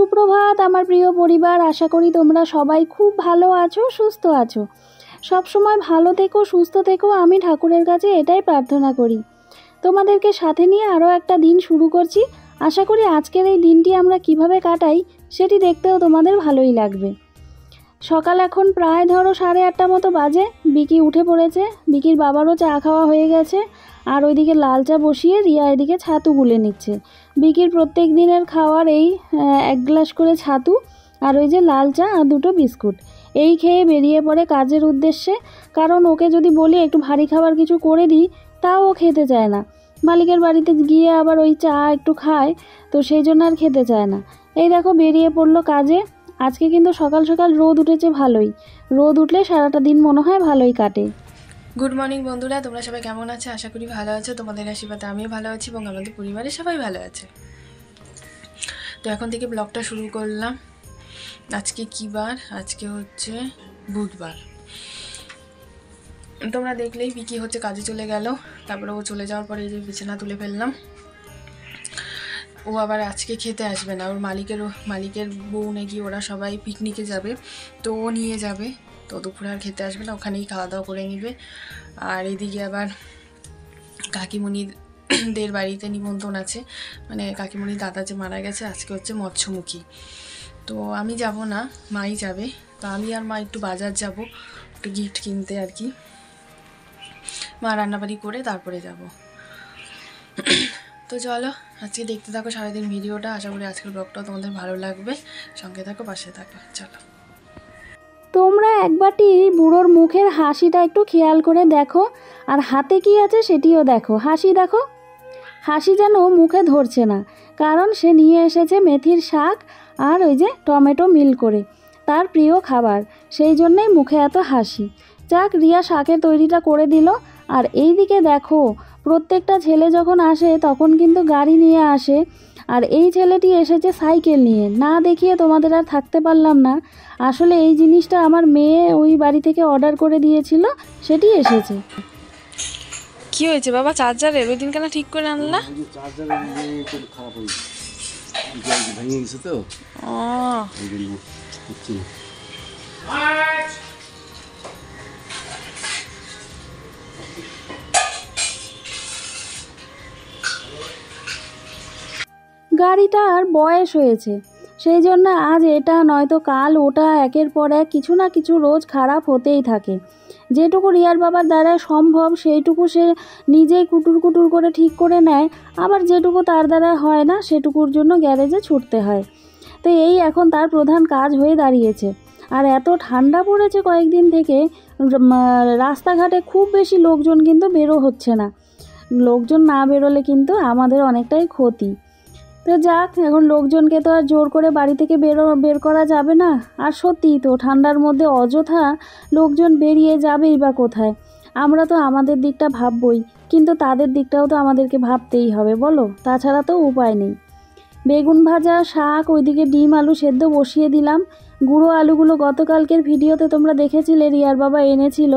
সুপ্রভাত আমার প্রিয় পরিবার, আশা করি তোমরা সবাই খুব ভালো আছো, সুস্থ আছো। সব সময় ভালো থেকো, সুস্থ থেকো, আমি ঠাকুরের কাছে এটাই প্রার্থনা করি। তোমাদেরকে সাথে নিয়ে আরও একটা দিন শুরু করছি। আশা করি আজকের এই দিনটি আমরা কিভাবে কাটাই সেটি দেখতেও তোমাদের ভালোই লাগবে। সকাল এখন প্রায় ধরো 8:30 মতো বাজে। বিকি উঠে পড়েছে, বিকির বাবারও চা খাওয়া হয়ে গেছে, আর ওইদিকে লাল চা বসিয়ে রিয়া এদিকে ছাতু গুলে নিচ্ছে। বিকির প্রত্যেক দিনের খাওয়ার এই 1 গ্লাস করে ছাতু আর ওই যে লাল চা আর 2টো বিস্কুট, এই খেয়ে বেরিয়ে পড়ে কাজের উদ্দেশ্যে। কারণ ওকে যদি বলি একটু ভারী খাবার কিছু করে দিই, তাও ও খেতে চায় না। মালিকের বাড়িতে গিয়ে আবার ওই চা একটু খায়, তো সেই জন্য আর খেতে চায় না। এই দেখো বেরিয়ে পড়লো কাজে। আজকে কিন্তু সকাল সকাল রোদ উঠেছে ভালোই। রোদ উঠলে সারাটা দিন মনে হয় ভালোই কাটে। গুড মর্নিং বন্ধুরা, তোমরা সবাই কেমন আছো? আশা করি ভালো আছো। তোমাদের আশীর্বাদে আমিও ভালো আছি এবং আমাদের পরিবারের সবাই ভালো আছে। তো এখন থেকে ব্লগটা শুরু করলাম। আজকে কী বার? আজকে হচ্ছে বুধবার। তোমরা দেখলেই বিকি হচ্ছে কাজে চলে গেল। তারপরে ও চলে যাওয়ার পরে এই যে বিছানা তুলে ফেললাম। ও আবার আজকে খেতে আসবে না, ওর মালিকের বউ নাকি ওরা সবাই পিকনিকে যাবে, তো ও নিয়ে যাবে। তো দুপুরে আর খেতে আসবে না, ওখানেই খাওয়া দাওয়া করে নিবে। আর এদিকে আবার কাকিমণিদের বাড়িতে নিমন্ত্রণ আছে, মানে কাকিমণির দাদা যে মারা গেছে, আজকে হচ্ছে মৎস্যমুখী। তো আমি যাব না, মাই যাবে। তো আমি আর মা একটু বাজার যাব, একটু গিফট কিনতে আর কি। মা রান্নাবাড়ি করে তারপরে যাব। তো চলো আজকে দেখতে থাকো সারাদিন ভিডিওটা। আশা করি আজকের ব্লগটাও তোমাদের ভালো লাগবে। সঙ্গে থাকো, পাশে থাকো। চলো, তোমরা একবারটি বুড়োর মুখের হাসিটা একটু খেয়াল করে দেখো, আর হাতে কি আছে সেটিও দেখো। হাসি দেখো, হাসি যেন মুখে ধরছে না, কারণ সে নিয়ে এসেছে মেথির শাক আর ওই যে টমেটো মিল করে, তার প্রিয় খাবার। সেই জন্যেই মুখে এত হাসি। যাক, রিয়া শাকের তৈরিটা করে দিল। আর এই দিকে দেখো, প্রত্যেকটা ছেলে যখন আসে তখন কিন্তু গাড়ি নিয়ে আসে, আর এই ছেলেটি এসেছে সাইকেল নিয়ে। না দেখিয়ে তোমাদের আর থাকতে পারলাম না। আসলে এই জিনিসটা আমার মেয়ে ওই বাড়ি থেকে অর্ডার করে দিয়েছিল, সেটি এসেছে। কি হয়েছে বাবা? চার্জারের ওই দিন কেন ঠিক করে আনলা? গাড়িটার বয়স হয়েছে, সেই জন্য আজ এটা নয়তো কাল ওটা, একের পর এক কিছু না কিছু রোজ খারাপ হতেই থাকে। যেটুকু রিয়ার বাবার দ্বারা সম্ভব সেইটুকু সে নিজেই কুটুর কুটুর করে ঠিক করে নেয়, আবার যেটুকু তার দ্বারা হয় না সেটুকুর জন্য গ্যারেজে ছুটতে হয়। তো এই এখন তার প্রধান কাজ হয়ে দাঁড়িয়েছে। আর এত ঠান্ডা পড়েছে কয়েকদিন থেকে, রাস্তাঘাটে খুব বেশি লোকজন কিন্তু বেরো হচ্ছে না। লোকজন না বেরোলে কিন্তু আমাদের অনেকটাই ক্ষতি। তো যাক, এখন লোকজনকে তো আর জোর করে বাড়ি থেকে বের করা যাবে না। আর সত্যিই তো ঠান্ডার মধ্যে অযথা লোকজন বেরিয়ে যাবেই বা কোথায়। আমরা তো আমাদের দিকটা ভাববই, কিন্তু তাদের দিকটাও তো আমাদেরকে ভাবতেই হবে, বলো? তাছাড়া তো উপায় নেই। বেগুন ভাজা, শাক, ওইদিকে ডিম আলু সেদ্ধ বসিয়ে দিলাম। গুঁড়ো আলুগুলো গতকালকের ভিডিওতে তোমরা দেখেছিলে, রিয়ার বাবা এনেছিল।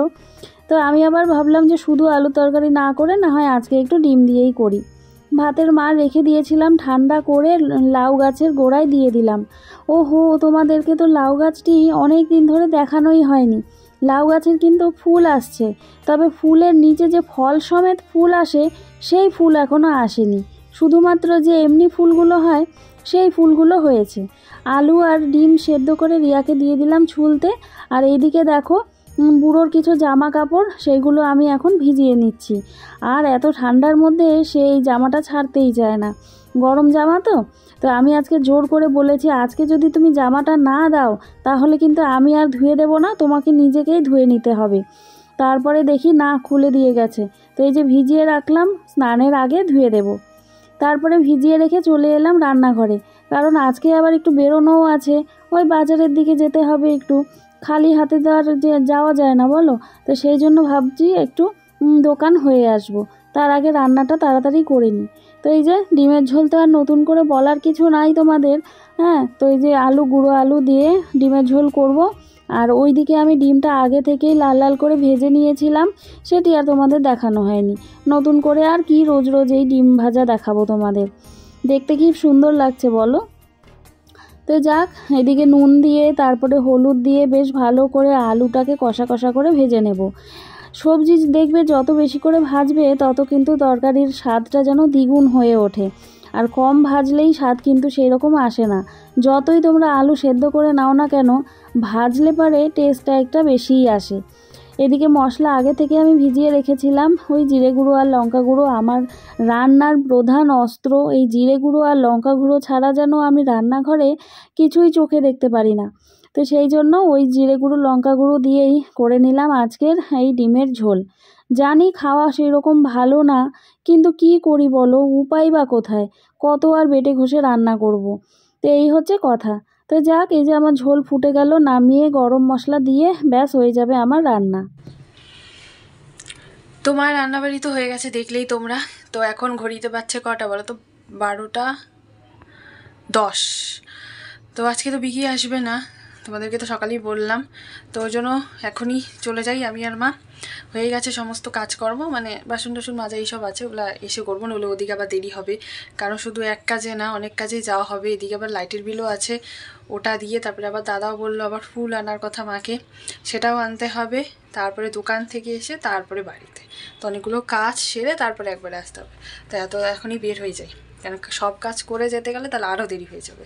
তো আমি আবার ভাবলাম যে শুধু আলু তরকারি না করে না হয় আজকে একটু ডিম দিয়েই করি। ভাতের মার রেখে দিয়েছিলাম, ঠান্ডা করে লাউ গাছের গোড়ায় দিয়ে দিলাম। ওহো, তোমাদেরকে তো লাউ গাছটি অনেক দিন ধরে দেখানোই হয়নি। লাউ গাছের কিন্তু ফুল আসছে, তবে ফুলের নিচে যে ফল সমেত ফুল আসে সেই ফুল এখনও আসেনি। শুধুমাত্র যে এমনি ফুলগুলো হয় সেই ফুলগুলো হয়েছে। আলু আর ডিম সেদ্ধ করে রিয়াকে দিয়ে দিলাম ছুলতে। আর এইদিকে দেখো, বুড়োর কিছু জামা কাপড়, সেইগুলো আমি এখন ভিজিয়ে নিচ্ছি। আর এত ঠান্ডার মধ্যে সেই জামাটা ছাড়তেই চায় না, গরম জামা তো। তো আমি আজকে জোর করে বলেছি, আজকে যদি তুমি জামাটা না দাও তাহলে কিন্তু আমি আর ধুয়ে দেব না, তোমাকে নিজেকেই ধুয়ে নিতে হবে। তারপরে দেখি না, খুলে দিয়ে গেছে। তো এই যে ভিজিয়ে রাখলাম, স্নানের আগে ধুয়ে দেব। তারপরে ভিজিয়ে রেখে চলে এলাম রান্নাঘরে, কারণ আজকে আবার একটু বেরোনোও আছে। ওই বাজারের দিকে যেতে হবে একটু, খালি হাতে তো আর যাওয়া যায় না, বলো? তো সেই জন্য ভাবছি একটু দোকান হয়ে আসব, তার আগে রান্নাটা তাড়াতাড়ি করে নিই। তো এই যে ডিমের ঝোল তো আর নতুন করে বলার কিছু নাই তোমাদের। হ্যাঁ, তো এই যে গুঁড়ো আলু দিয়ে ডিমের ঝোল করব। আর ওইদিকে আমি ডিমটা আগে থেকেই লাল লাল করে ভেজে নিয়েছিলাম, সেটি আর তোমাদের দেখানো হয়নি। নতুন করে আর কি রোজ রোজ এই ডিম ভাজা দেখাবো তোমাদের? দেখতে কি সুন্দর লাগছে বলো? তো যাক, এদিকে নুন দিয়ে তারপরে হলুদ দিয়ে বেশ ভালো করে আলুটাকে কষা কষা করে ভেজে নেব। সবজি দেখবে যত বেশি করে ভাজবে তত কিন্তু তরকারির স্বাদটা যেন দ্বিগুণ হয়ে ওঠে, আর কম ভাজলেই স্বাদ কিন্তু সেই রকম আসে না। যতই তোমরা আলু সেদ্ধ করে নাও না কেন, ভাজলে পরে টেস্টটা একটা বেশিই আসে। এদিকে মশলা আগে থেকে আমি ভিজিয়ে রেখেছিলাম, ওই জিরে গুঁড়ো আর লঙ্কা গুঁড়ো। আমার রান্নার প্রধান অস্ত্র এই জিরে গুঁড়ো আর লঙ্কা গুঁড়ো ছাড়া যেন আমি রান্নাঘরে কিছুই চোখে দেখতে পারি না। তো সেই জন্য ওই জিরে গুঁড়ো লঙ্কা গুঁড়ো দিয়েই করে নিলাম আজকের এই ডিমের ঝোল। জানি খাওয়া সেই রকম ভালো না, কিন্তু কি করি বলো, উপায় বা কোথায়, কত আর বেটে ঘষে রান্না করব। তো এই হচ্ছে কথা। তো যাক, এই যে আমার ঝোল ফুটে গেল, নামিয়ে গরম মশলা দিয়ে ব্যাস হয়ে যাবে আমার রান্না। তোমার রান্নাবাড়ি তো হয়ে গেছে দেখলেই তোমরা। তো এখন ঘড়িতে পাচ্ছে কটা বলো তো? 12টা 10। তো আজকে তো বিকি আসবে না, তোমাদেরকে তো সকালেই বললাম। তো ওই জন্য এখনই চলে যাই আমি আর মা। হয়ে গেছে সমস্ত কাজকর্ম, মানে বাসন টাসন মাজা এইসব আছে, ওগুলো এসে করবো, নইলে ওদিকে আবার দেরি হবে। কারণ শুধু এক কাজে না, অনেক কাজেই যাওয়া হবে। এদিকে আবার লাইটের বিলও আছে, ওটা দিয়ে তারপরে আবার দাদাও বললো আবার ফুল আনার কথা মাকে, সেটাও আনতে হবে। তারপরে দোকান থেকে এসে তারপরে বাড়িতে, তো অনেকগুলো কাজ সেরে তারপরে একবারে আসতে হবে। তাই এত এখনই বের হয়ে যাই, কেন সব কাজ করে যেতে গেলে তাহলে আরও দেরি হয়ে যাবে।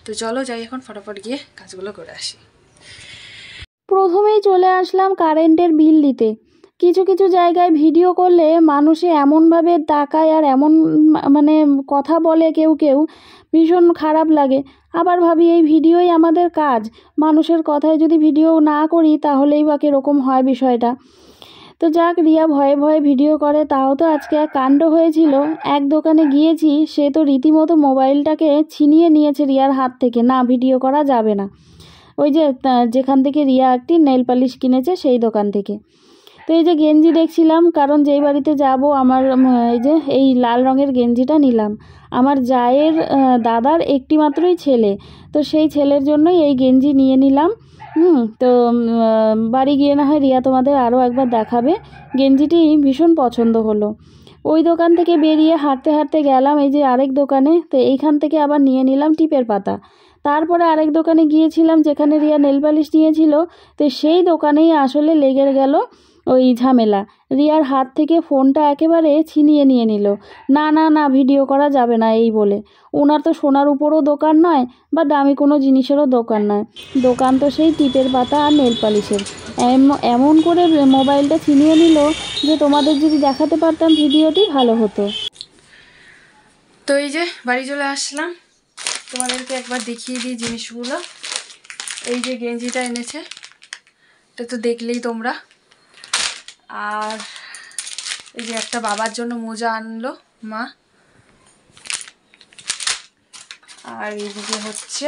তো চলো যাই, এখন ফটাফট গিয়ে কাজগুলো করে আসি। প্রথমেই চলে আসলাম কারেন্টের বিল দিতে। কিছু কিছু জায়গায় ভিডিও করলে মানুষে এমনভাবে তাকায় আর এমন মানে কথা বলে কেউ কেউ, ভীষণ খারাপ লাগে। আবার ভাবি এই ভিডিওই আমাদের কাজ, মানুষের কথায় যদি ভিডিও না করি তাহলেই বা কীরকম হয় বিষয়টা। তো যাক, রিয়া ভয়ে ভয়ে ভিডিও করে। তাও তো আজকে এক কাণ্ড হয়েছিল। এক দোকানে গিয়েছি, সে তো রীতিমতো মোবাইলটাকে ছিনিয়ে নিয়েছে রিয়ার হাত থেকে। না, ভিডিও করা যাবে না। ওই যে যেখান থেকে রিয়া একটি নেল পালিশ কিনেছে সেই দোকান থেকে। তো এই যে গেঞ্জি দেখছিলাম, কারণ যেই বাড়িতে যাব আমার এই যে এই লাল রঙের গেঞ্জিটা নিলাম। আমার জায়ের দাদার একটি মাত্রই ছেলে, তো সেই ছেলের জন্যই এই গেঞ্জি নিয়ে নিলাম। তো বাড়ি গিয়ে না হয় রিয়া তোমাদের আরও একবার দেখাবে। গেঞ্জিটি ভীষণ পছন্দ হলো। ওই দোকান থেকে বেরিয়ে হাঁটতে হাঁটতে গেলাম এই যে আরেক দোকানে। তো এইখান থেকে আবার নিয়ে নিলাম টিপের পাতা। তারপরে আরেক দোকানে গিয়েছিলাম যেখানে রিয়া নেল পালিশ নিয়েছিল। তো সেই দোকানেই আসলে লেগে গেল ওই ঝামেলা। রিয়ার হাত থেকে ফোনটা একেবারে ছিনিয়ে নিয়ে নিল। না না না, ভিডিও করা যাবে না এই বলে। ওনার তো সোনার উপরও দোকান নয় বা দামি কোনো জিনিসেরও দোকান নয়, দোকান তো সেই টিপের পাতা আর নেল পালিশের। এমন করে মোবাইলটা ছিনিয়ে নিল যে তোমাদের যদি দেখাতে পারতাম ভিডিওটি ভালো হতো। তো এই যে বাড়ি চলে আসলাম, তোমাদেরকে একবার দেখিয়ে দিই জিনিসগুলো। এই যে গেঞ্জিটা এনেছে, এটা তো দেখলেই তোমরা। আর এই যে একটা বাবার জন্য মোজা আনলো মা। আর এইদিকে হচ্ছে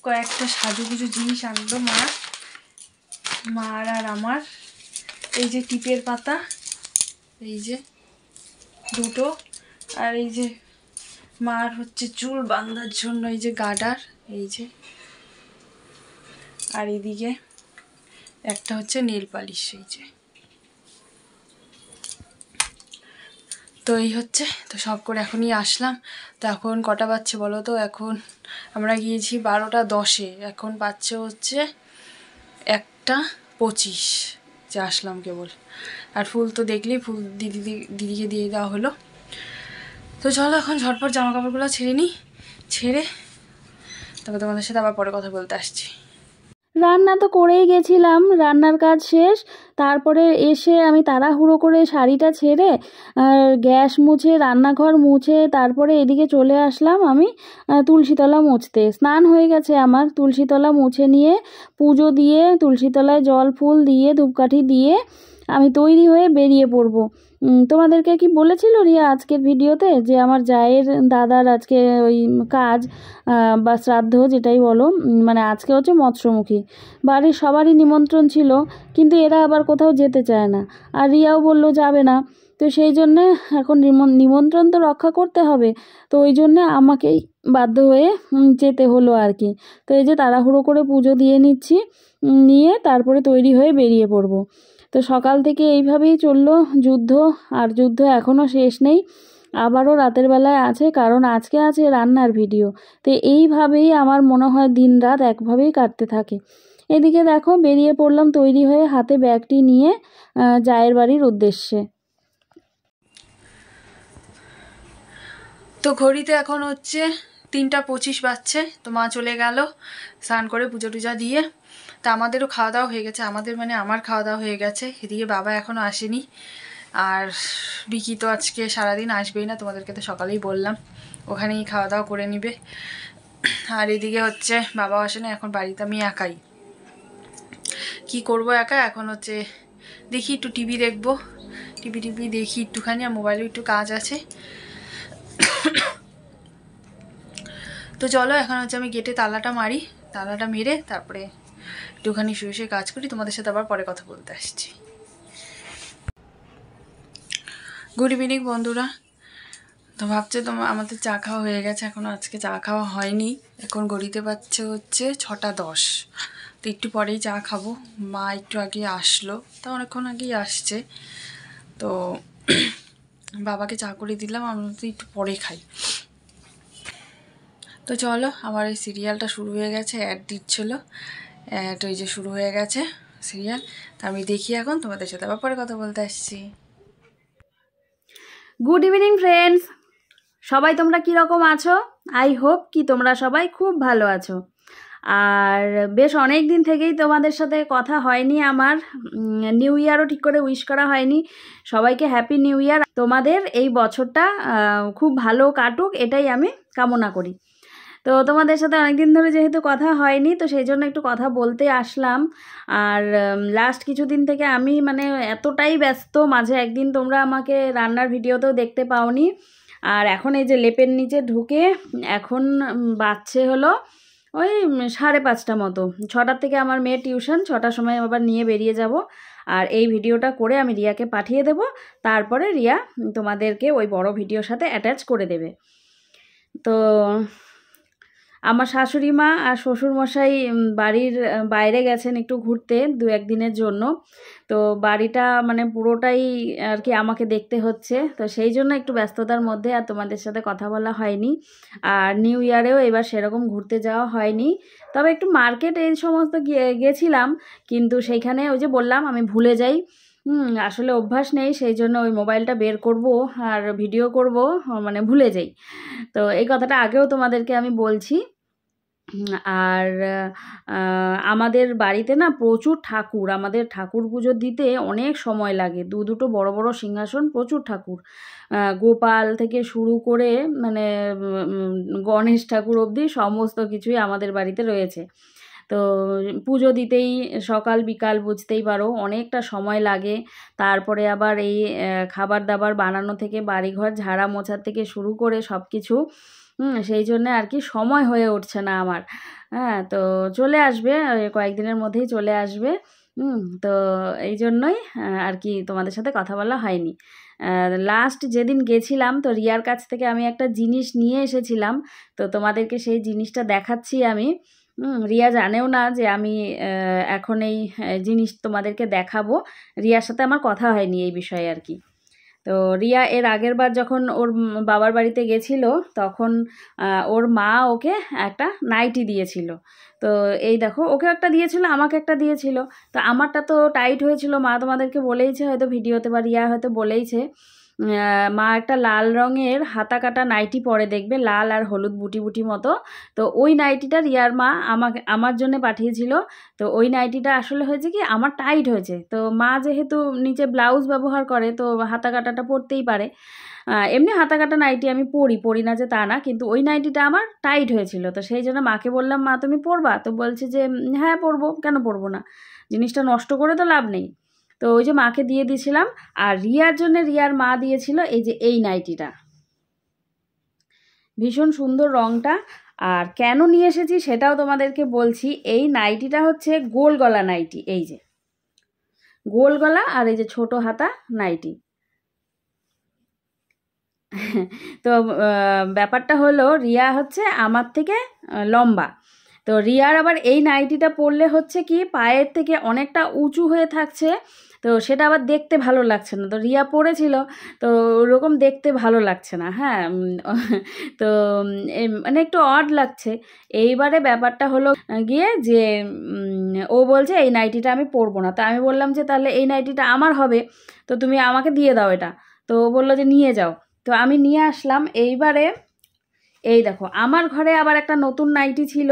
কয়েকটা সাজুগুজু জিনিস আনলো মার আর আমার। এই যে টিপের পাতা, এই যে দুটো, আর এই যে মার হচ্ছে চুল বাঁধার জন্য এই যে গার্ডার, এই যে। আর এইদিকে একটা হচ্ছে নেল পালিশ, এই যে। তো এই হচ্ছে, তো সব করে এখনই আসলাম। তো এখন কটা বাজছে বলো তো? এখন আমরা গিয়েছি 12টা 10-এ, এখন বাজছে হচ্ছে 1টা 25 যে আসলাম কেবল। আর ফুল তো দেখলেই, ফুল দিদিকে দিয়ে দেওয়া হলো। তো চলো এখন ঝটপট জামা কাপড়গুলো ছেড়ে নিই, ছেড়ে তারপর তোমাদের সাথে আবার পরে কথা বলতে আসছি। রান্না তো করেই গেছিলাম, রান্নার কাজ শেষ। তারপরে এসে আমি তাড়াহুড়ো করে শাড়িটা ছেড়ে আর গ্যাস মুছে রান্নাঘর মুছে তারপরে এদিকে চলে আসলাম আমি তুলসীতলা মুছতে। স্নান হয়ে গেছে আমার, তুলসীতলা মুছে নিয়ে পুজো দিয়ে তুলসীতলায় জল ফুল দিয়ে ধূপকাঠি দিয়ে আমি তৈরি হয়ে বেরিয়ে পড়বো। তোমাদেরকে কি বলেছিল রিয়া আজকের ভিডিওতে যে আমার জায়ের দাদার আজকে ওই কাজ বা শ্রাদ্ধ যেটাই বলো, মানে আজকে হচ্ছে মৎস্যমুখী। বাড়ির সবারই নিমন্ত্রণ ছিল, কিন্তু এরা আবার কোথাও যেতে চায় না, আর রিয়াও বলল যাবে না। তো সেই জন্যে এখন নিমন্ত্রণ তো রক্ষা করতে হবে, তো ওই জন্যে আমাকেই বাধ্য হয়ে যেতে হলো আর কি। তো এই যে তাড়াহুড়ো করে পুজো দিয়ে নিচ্ছি, নিয়ে তারপরে তৈরি হয়ে বেরিয়ে পড়বো। তো সকাল থেকে এইভাবেই চললো যুদ্ধ, আর যুদ্ধ এখনও শেষ নেই। আবারও রাতের বেলায় আছে, কারণ আজকে আছে রান্নার ভিডিও। তো এইভাবেই আমার মনে হয় দিন রাত একভাবেই কাটতে থাকে। এদিকে দেখো বেরিয়ে পড়লাম তৈরি হয়ে, হাতে ব্যাগটি নিয়ে জায়ের বাড়ির উদ্দেশ্যে। তো ঘড়িতে এখন হচ্ছে 3:25 বাজছে। তো মা চলে গেল স্নান করে পুজো টুজা দিয়ে। তা আমাদেরও খাওয়া দাওয়া হয়ে গেছে, আমাদের মানে আমার খাওয়া দাওয়া হয়ে গেছে। এদিকে বাবা এখনও আসেনি, আর বিকি তো আজকে সারাদিন আসবেই না, তোমাদেরকে তো সকালেই বললাম, ওখানেই খাওয়া দাওয়া করে নিবে। আর এদিকে হচ্ছে বাবাও আসে না, এখন বাড়িতে আমি একাই। কি করব একা, এখন হচ্ছে দেখি একটু টিভি দেখবো, টিভি দেখি একটুখানি, আর মোবাইলেও একটু কাজ আছে। তো চলো এখন হচ্ছে আমি গেটে তালাটা মারি, তালাটা মেরে তারপরে একটুখানি শুয়ে শুয়ে কাজ করি। তোমাদের সাথে আবার পরে কথা বলতে আসছি। গুড ইভিনিং বন্ধুরা। তো ভাবছে আমাদের চা খাওয়া হয়ে গেছে, এখনও আজকে চা খাওয়া হয়নি। এখন ঘড়িতে পাচ্ছে হচ্ছে 6:10। তো একটু পরেই চা খাবো। মা একটু আগে আসলো, তা অনেকক্ষণ আগেই আসছে। তো বাবাকে চা করে দিলাম, আমরা তো একটু পরে খাই। তো চলো, আমার এই সিরিয়ালটা শুরু হয়ে গেছে, অ্যাড দিচ্ছিলো, অ্যাড ওই যে শুরু হয়ে গেছে সিরিয়াল। তা আমি দেখি এখন, তোমাদের সাথে আবার পরে কথা বলতে আসছি। গুড ইভিনিং ফ্রেন্ডস, সবাই তোমরা কীরকম আছো? আই হোপ কি তোমরা সবাই খুব ভালো আছো। আর বেশ অনেক দিন থেকেই তোমাদের সাথে কথা হয়নি আমার, নিউ ইয়ারও ঠিক করে উইশ করা হয়নি। সবাইকে হ্যাপি নিউ ইয়ার। তোমাদের এই বছরটা খুব ভালো কাটুক, এটাই আমি কামনা করি। তো তোমাদের সাথে অনেকদিন ধরে যেহেতু কথা হয়নি, তো সেই জন্য একটু কথা বলতে আসলাম। আর লাস্ট কিছুদিন থেকে আমি মানে এতটাই ব্যস্ত, মাঝে একদিন তোমরা আমাকে রান্নার ভিডিওতেও দেখতে পাওনি। আর এখন এই যে লেপের নিচে ঢুকে এখন বাজছে হলো ওই 5:30 মতো। 6টার থেকে আমার মেয়ে টিউশন, 6টার সময় আবার নিয়ে বেরিয়ে যাব। আর এই ভিডিওটা করে আমি রিয়াকে পাঠিয়ে দেব, তারপরে রিয়া তোমাদেরকে ওই বড় ভিডিওর সাথে অ্যাটাচ করে দেবে। তো আমার শাশুড়ি মা আর শ্বশুরমশাই বাড়ির বাইরে গেছেন একটু ঘুরতে 2-1 দিনের জন্য। তো বাড়িটা মানে পুরোটাই আর কি আমাকে দেখতে হচ্ছে, তো সেই জন্য একটু ব্যস্ততার মধ্যে আর তোমাদের সাথে কথা বলা হয়নি। আর নিউ ইয়ারেও এবার সেরকম ঘুরতে যাওয়া হয়নি, তবে একটু মার্কেট এই সমস্ত গেছিলাম, কিন্তু সেইখানে ওই যে বললাম আমি ভুলে যাই। আসলে অভ্যাস নেই, সেই জন্য ওই মোবাইলটা বের করব আর ভিডিও করব, মানে ভুলে যাই। তো এই কথাটা আগেও তোমাদেরকে আমি বলছি। আর আমাদের বাড়িতে না প্রচুর ঠাকুর, আমাদের ঠাকুর পুজো দিতে অনেক সময় লাগে। দুটো বড় বড় সিংহাসন, প্রচুর ঠাকুর, গোপাল থেকে শুরু করে মানে গণেশ ঠাকুর অবধি সমস্ত কিছুই আমাদের বাড়িতে রয়েছে। তো পুজো দিতেই সকাল বিকাল বুঝতেই পারো অনেকটা সময় লাগে। তারপরে আবার এই খাবার দাবার বানানো থেকে বাড়িঘর ঝাড়া মোছার থেকে শুরু করে সব কিছু, সেই জন্যে আর কি সময় হয়ে উঠছে না আমার। হ্যাঁ, তো চলে আসবে, কয়েকদিনের মধ্যেই চলে আসবে। তো এই জন্যই আর কি তোমাদের সাথে কথা বলা হয়নি। লাস্ট যেদিন গেছিলাম তো রিয়ার কাছ থেকে আমি একটা জিনিস নিয়ে এসেছিলাম, তো তোমাদেরকে সেই জিনিসটা দেখাচ্ছি আমি। রিয়া জানেও না যে আমি এখন এই জিনিস তোমাদেরকে দেখাবো। রিয়ার সাথে আমার কথা হয়নি এই বিষয়ে আর কি। তো রিয়া এর আগের বার যখন ওর বাবার বাড়িতে গেছিল, তখন ওর মা ওকে একটা নাইটি দিয়েছিল। তো এই দেখো, ওকে একটা দিয়েছিল, আমাকে একটা দিয়েছিল। তো আমারটা তো টাইট হয়েছিল, মা তোমাদেরকে বলেইছে হয়তো ভিডিওতে, বা রিয়া হয়তো বলেইছে। মা একটা লাল রঙের হাতা কাটা নাইটি পরে, দেখবে লাল আর হলুদ বুটি বুটি মতো। তো ওই নাইটিটা রিয়ার মা আমার জন্য পাঠিয়েছিল। তো ওই নাইটিটা আসলে হয়েছে কি, আমার টাইট হয়েছে। তো মা যেহেতু নিচে ব্লাউজ ব্যবহার করে, তো হাতা কাটাটা পরতেই পারে। এমনি হাতা কাটা নাইটি আমি পরি না যে তা না, কিন্তু ওই নাইটিটা আমার টাইট হয়েছিল। তো সেই জন্য মাকে বললাম, মা তুমি পরবা? তো বলছে যে হ্যাঁ পরবো, কেন পরবো না, জিনিসটা নষ্ট করে তো লাভ নেই। তো ওই যে মাকে দিয়ে দিয়েছিলাম। আর রিয়ার জন্য রিয়ার মা দিয়েছিল এই যে এই নাইটিটা, ভীষণ সুন্দর রঙটা। আর কেন নিয়ে এসেছি সেটাও তোমাদেরকে বলছি। এই নাইটিটা হচ্ছে গোল গলা নাইটি, এই যে গোল গলা আর এই যে ছোট হাতা নাইটি। তো ব্যাপারটা হলো রিয়া হচ্ছে আমার থেকে লম্বা। তো তো রিয়ার আবার এই নাইটিটা পরলে হচ্ছে কি পায়ের থেকে অনেকটা উঁচু হয়ে থাকছে, তো সেটা আবার দেখতে ভালো লাগছে না। তো রিয়া পরেছিল, তো ওরকম দেখতে ভালো লাগছে না। হ্যাঁ, তো মানে একটু অড লাগছে। এইবারে ব্যাপারটা হলো গিয়ে যে ও বলছে এই নাইটিটা আমি পরবো না। তো আমি বললাম যে তাহলে এই নাইটিটা আমার হবে, তো তুমি আমাকে দিয়ে দাও এটা। তো ও বললো যে নিয়ে যাও। তো আমি নিয়ে আসলাম। এইবারে এই দেখো আমার ঘরে আবার একটা নতুন নাইটি ছিল।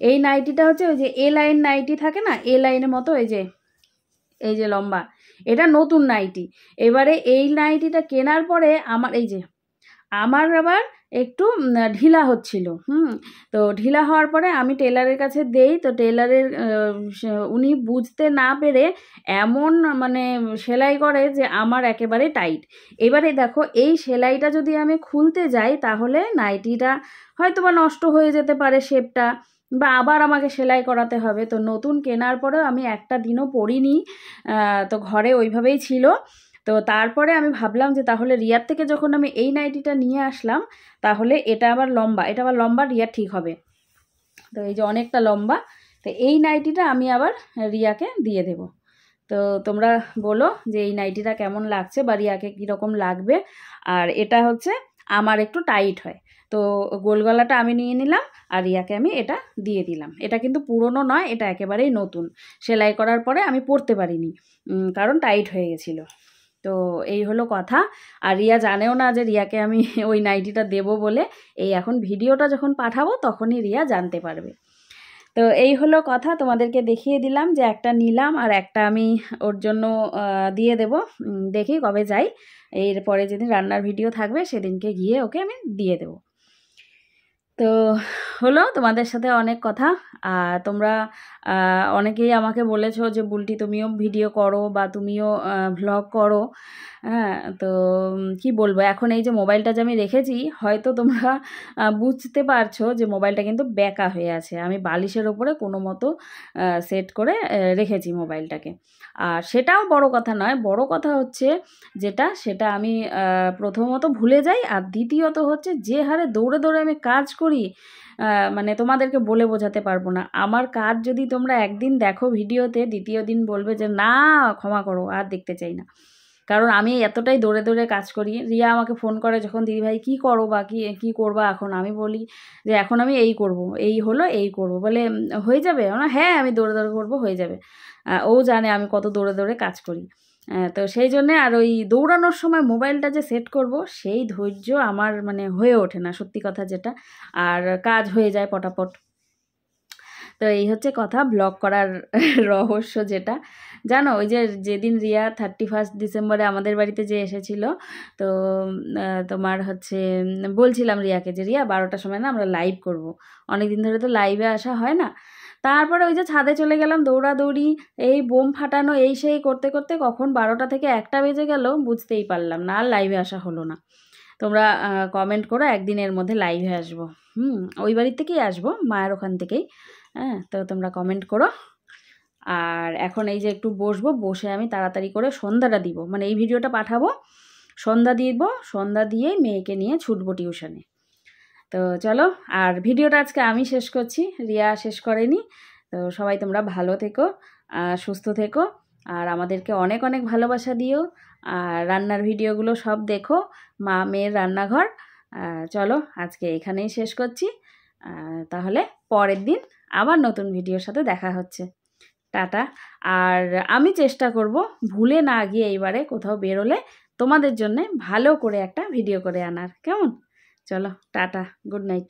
এই নাইটিটা হচ্ছে ওই যে এ লাইন নাইটি থাকে না, এ লাইনের মতো এই যে লম্বা, এটা নতুন নাইটি। এবারে এই নাইটিটা কেনার পরে আমার আবার একটু ঢিলা হচ্ছিল। তো ঢিলা হওয়ার পরে আমি টেলারের কাছে দেই। তো টেলারের উনি বুঝতে না পেরে এমন মানে সেলাই করে যে আমার একেবারে টাইট। এবারে দেখো এই সেলাইটা যদি আমি খুলতে যাই তাহলে নাইটিটা হয়তো বা নষ্ট হয়ে যেতে পারে শেপটা, বা আবার আমাকে সেলাই করাতে হবে। তো নতুন কেনার পরেও আমি একটা দিনও পরিনি, তো ঘরে ওইভাবেই ছিল। তো তারপরে আমি ভাবলাম যে তাহলে রিয়ার থেকে যখন আমি এই নাইটিটা নিয়ে আসলাম, তাহলে এটা আবার লম্বা রিয়ার ঠিক হবে। তো এই যে অনেকটা লম্বা, তো এই নাইটিটা আমি আবার রিয়াকে দিয়ে দেব। তো তোমরা বলো যে এই নাইটিটা কেমন লাগছে বা রিয়াকে কীরকম লাগবে। আর এটা হচ্ছে আমার একটু টাইট হয়, তো গোল গলাটা আমি নিয়ে নিলাম আর রিয়াকে আমি এটা দিয়ে দিলাম। এটা কিন্তু পুরনো নয়, এটা একেবারেই নতুন। সেলাই করার পরে আমি পরতে পারিনি, কারণ টাইট হয়ে গেছিলো। তো এই হলো কথা। আর রিয়া জানেও না যে রিয়াকে আমি ওই নাইটিটা দেবো বলে। এই এখন ভিডিওটা যখন পাঠাবো তখনই রিয়া জানতে পারবে। তো এই হলো কথা, তোমাদেরকে দেখিয়ে দিলাম যে একটা নিলাম আর একটা আমি ওর জন্য দিয়ে দেব। দেখি কবে যাই, এরপরে যেদিন রান্নার ভিডিও থাকবে সেদিনকে গিয়ে ওকে আমি দিয়ে দেব। তো হলো তোমাদের সাথে অনেক কথা। আর তোমরা অনেকেই আমাকে বলেছো যে বুলটি তুমিও ভিডিও করো বা তুমিও ভ্লগ করো। হ্যাঁ, তো কি বলবো, এখন এই যে মোবাইলটা যে আমি রেখেছি, হয়তো তোমরা বুঝতে পারছো যে মোবাইলটা কিন্তু বেঁকা হয়ে আছে। আমি বালিশের ওপরে কোনো মতো সেট করে রেখেছি মোবাইলটাকে। আর সেটাও বড় কথা নয়, বড় কথা হচ্ছে সেটা আমি প্রথমত ভুলে যাই, আর দ্বিতীয়ত হচ্ছে যে হারে দৌড়ে দৌড়ে আমি কাজ করি, মানে তোমাদেরকে বলে বোঝাতে পারবো না। আমার কাজ যদি তোমরা একদিন দেখো ভিডিওতে, দ্বিতীয় দিন বলবে যে না ক্ষমা করো, আর দেখতে চাই না। কারণ আমি এতটাই দৌড়ে দৌড়ে কাজ করি। রিয়া আমাকে ফোন করে যখন, দিদিভাই কী করো বা কী করবা এখন? আমি বলি যে এখন আমি এই করব, এই হলো এই করব। বলে হয়ে যাবে? হ্যাঁ আমি দৌড়ে দৌড়ে করবো, হয়ে যাবে। ও জানে আমি কত দৌড়ে দৌড়ে কাজ করি। তো সেই জন্যে আর ওই দৌড়ানোর সময় মোবাইলটা যে সেট করব সেই ধৈর্য আমার মানে হয়ে ওঠে না, সত্যি কথা যেটা। আর কাজ হয়ে যায় পটাপট। তো এই হচ্ছে কথা, ব্লগ করার রহস্য যেটা জানো। ওই যে যেদিন রিয়া 31 ডিসেম্বরে আমাদের বাড়িতে যে এসেছিল, তো তোমার হচ্ছে বলছিলাম রিয়াকে যে রিয়া 12টার সময় না আমরা লাইভ করব। অনেক দিন ধরে তো লাইভে আসা হয় না। তারপরে ওই যে ছাদে চলে গেলাম, দৌড়াদৌড়ি, এই বোম ফাটানো, এই সেই করতে করতে কখন 12টা থেকে 1টা বেজে গেল বুঝতেই পারলাম না, আর লাইভে আসা হলো না। তোমরা কমেন্ট করো, একদিনের মধ্যে লাইভে আসবো। ওই বাড়ির থেকেই আসবো, মায়ের ওখান থেকেই। হ্যাঁ, তো তোমরা কমেন্ট করো। আর এখন এই যে একটু বসবো, বসে আমি তাড়াতাড়ি করে সন্ধ্যাটা দিব, মানে এই ভিডিওটা পাঠাবো, সন্ধ্যা দিব, সন্ধ্যা দিয়েই মেয়েকে নিয়ে ছুটবো টিউশনে। তো চলো, আর ভিডিওটা আজকে আমি শেষ করছি, রিয়া শেষ করেনি। তো সবাই তোমরা ভালো থেকো, সুস্থ থেকো, আর আমাদেরকে অনেক অনেক ভালোবাসা দিও। আর রান্নার ভিডিওগুলো সব দেখো, মা মেয়ের রান্নাঘর। চলো আজকে এখানেই শেষ করছি। তাহলে পরের দিন আবার নতুন ভিডিওর সাথে দেখা হচ্ছে। টাটা। আর আমি চেষ্টা করব ভুলে না গিয়ে এইবারে কোথাও বেরোলে তোমাদের জন্য ভালো করে একটা ভিডিও করে আনার, কেমন? চলো টাটা, গুড নাইট।